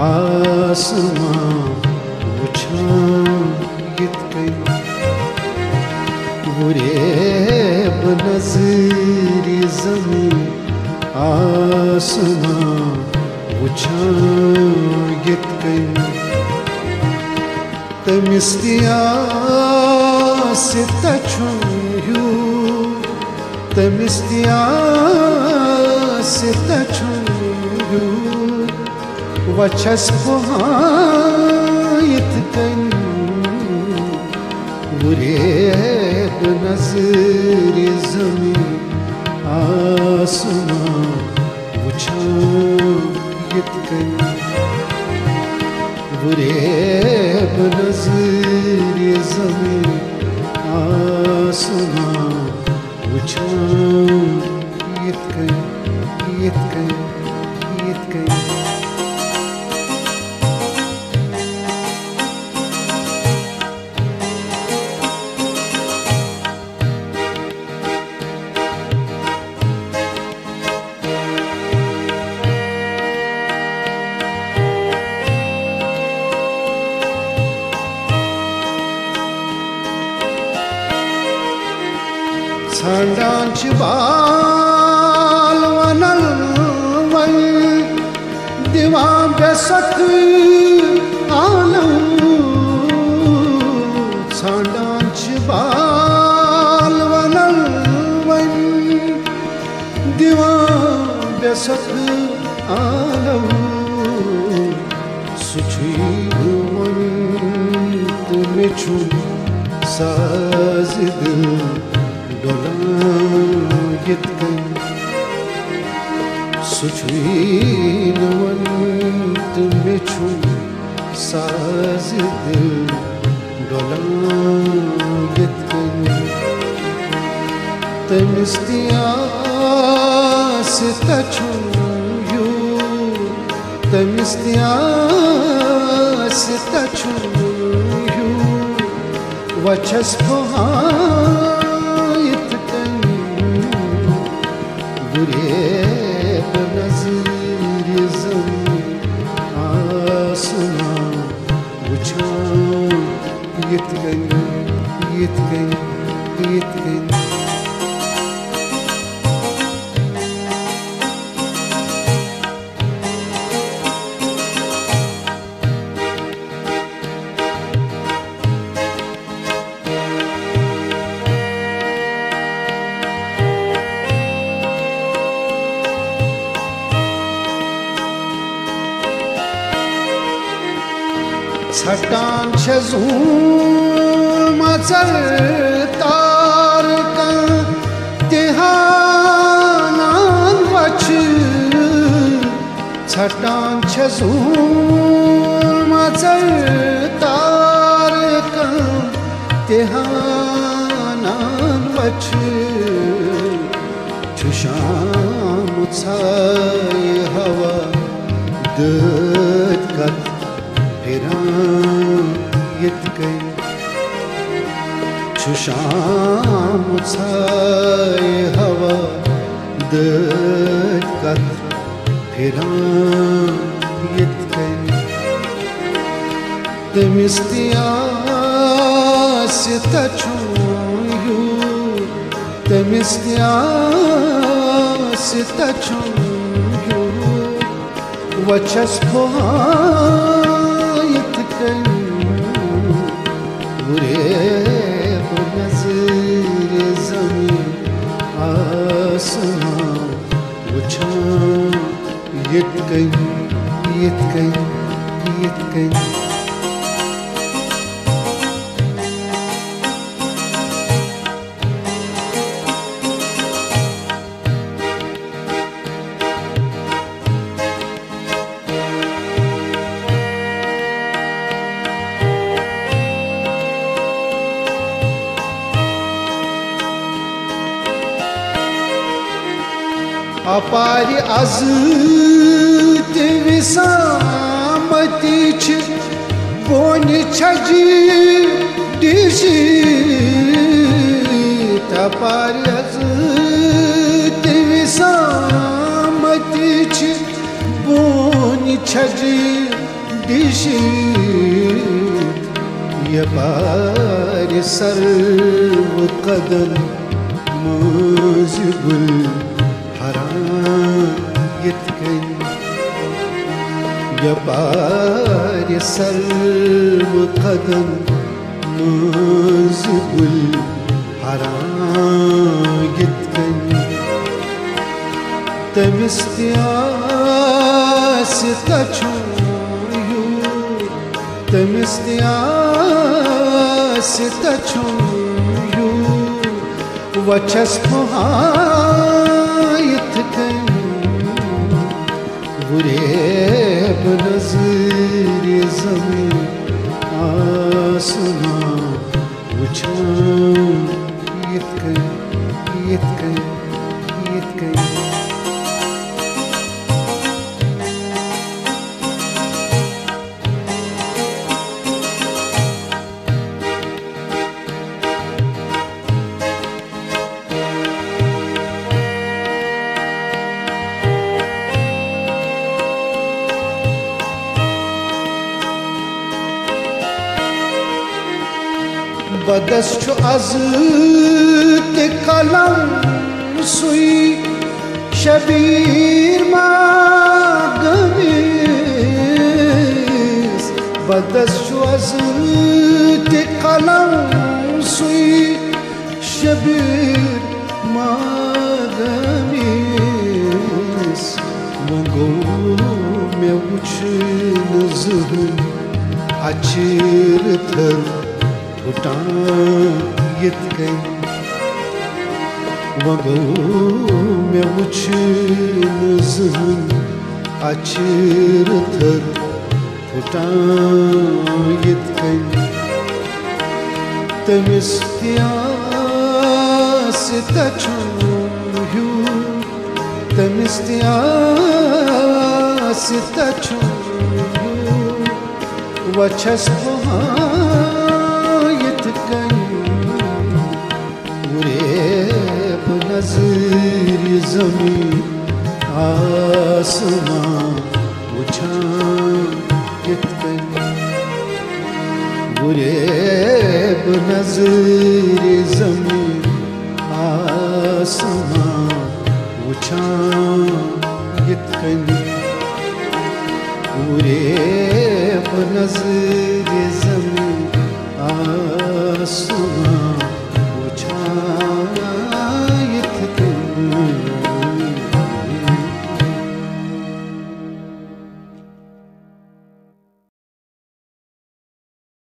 आसमां वुछान यित कन गुरेब नज़री ज़मीन आसमां वुछान यित कन तमिस आसि तछुन ह्यूर तमिस आसि तछुन ह्यूर वछस पोहायत कन गुरेब नज़री ज़मीन आसमां वुछान यित कन गुरेब नज़री ज़मीन आसमां वुछान यित कन यित कन यित कन छांडान बाल वनल वन दिवां बेसक आलम छांडान बाल वनल वन दिवां बेसक आलम सुछी वन तुमे छु साज़ दिल यित कन सुछुन वंत मे छु साज़ दिल यित कन तमिस आसि तछुन ह्यूर तमिस आसि तछुन ह्यूर वछस पोहायत कन गुरेब नज़री ज़मीन आसमां वुछान यित कन यित कन यित कन छटान झूम तार तिहानान वछ छटान झूम तार तिहानान वछ छुशाम छाय हवा दत कत यित कन छुशाम छाय हवा दत कत यित कन तमिस आसि तछुन ह्यूर तमिस आसि तछुन ह्यूर वछस पोहायत कन गुरेब नज़री ज़मीन आसमां वुछान यित कन यित कन यित कन अपार अज विसामती बोन छजी डिशी अपार अज विसामती बोन छजी दिशि यपारि सर्व कदम मुझगुल हरां यत्कन यपारि सर्व कदम मुझगुल हरां यत्कन तमिस त्यास तछु तमिस त्यास तछु वचस मुहायत कन गुरेब नज़र ज़मीं आसमां वुछां यत्कन यत्कन यत्कन बदस छु az te kalam sui Shabir मागमिस बदस छु az te kalam sui Shabir मागमिस mongo me uçun zırın açırtır उटां यत्कन वगो में उछन ज़हन अचर थर उटां यत्कन तमिस त्यास तछु ह्यू तमिस त्यास तछु ह्यू वचस गुरेब नज़र ज़मीं आसमां वुछां यत्कन गुरेब नज़र ज़मीं आसमां वुछां यत्कन गुरेब नज़र ज़मीं आसमां